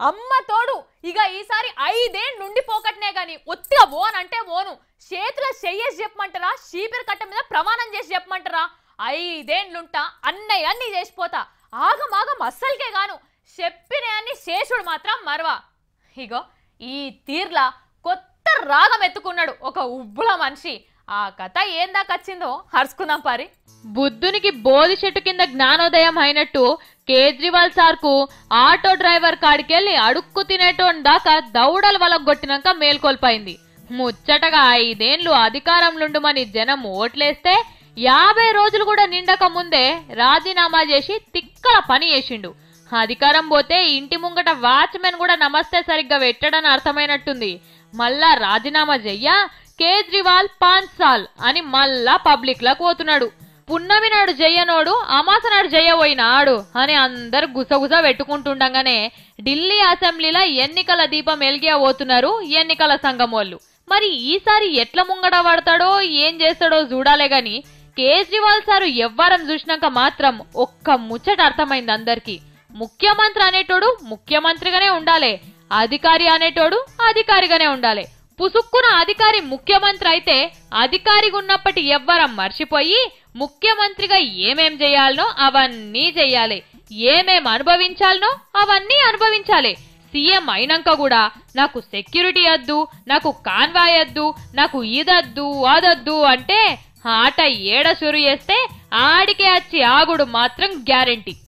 అమ్మ తోడు ఇక ఈసారి 5 ఏళ్ళు నుండి పోకట్నే గాని ఒత్తిగా ఓన్ అంటే ఓను చేతుల చెయ్యేసి చెప్పమంటారా చీపిరి కట్ట మీద ప్రమాణం చేసి చెప్పమంటారా 5 ఏళ్ళుంటా అన్నయ్య అన్ని చేసిపోతా ఆగమాగం అస్సలకే గాను చెప్పిన అన్ని శేషుడు మాత్రం మరవా ఇగో ఈ తీర్లా కొత్త రాగం ఎత్తుకున్నాడు ఒక ఉబ్బుల మనిషి ఆ కథ ఏందాకొచ్చిందో హర్చుకుందాం పారి బుద్ధునికి బోధి చెట్టు కింద జ్ఞానోదయం అయినట్టు కేజ్రీవాల్ సార్కు ఆటో డ్రైవర్ కాడికెళ్ళి అడుక్కు తినేటోన్ దాకా దౌడలు వలగొట్టినాక మేల్కొల్పైంది. ముచ్చటగా 5 ఏళ్లు అధికారంలుండుమని జనం ఓట్లేస్తే 50 రోజులు కూడా నిండక ముందే రాజీనామా చేసి తిక్కల పని చేసిండు. అధికారం పోతే ఇంటి ముంగట వాచ్మెన్ కూడా నమస్తే సరిగ్గా పెట్టడని అర్థమైనట్టుంది. మళ్ళా రాజీనామా చెయ్యా కేజ్రీవాల్ 5 సాల్ అని మళ్ళా పబ్లిక్ లకు పోతున్నాడు. పున్నమి నాడు జయ్యనోడు అమాస నాడు జయ్యబోయినాడు అని అందరు గుసగుస పెట్టుకుంటుండగానే ఢిల్లీ అసెంబ్లీలో ఎన్నికల దీపం ఎలిగియా పోతున్నారు ఎన్నికల సంఘం వాళ్ళు. మరి ఈసారి ఎట్ల ముంగడ పడతాడో ఏం చేస్తాడో చూడాలే గాని కేజ్రీవాల్ సారు ఎవ్వరం చూసినాక మాత్రం ఒక్క ముచ్చట అర్థమైంది అందరికి. ముఖ్యమంత్రి అనేటోడు ముఖ్యమంత్రిగానే ఉండాలి, అధికారి అనేటోడు అధికారిగానే ఉండాలి. పుసుక్కున అధికారి ముఖ్యమంత్రి అయితే అధికారిగా ఉన్నప్పటి ఎవ్వరం మర్చిపోయి ముఖ్యమంత్రిగా ఏమేం చేయాలనో అవన్నీ చెయ్యాలి, ఏమేం అనుభవించాలనో అవన్నీ అనుభవించాలి. సీఎం అయినాక కూడా నాకు సెక్యూరిటీ వద్దు, నాకు కాన్వాయ్ వద్దు, నాకు ఇదద్దు అదద్దు అంటే ఆట ఏడ షురు చేస్తే ఆడికే వచ్చి ఆగుడు మాత్రం గ్యారెంటీ.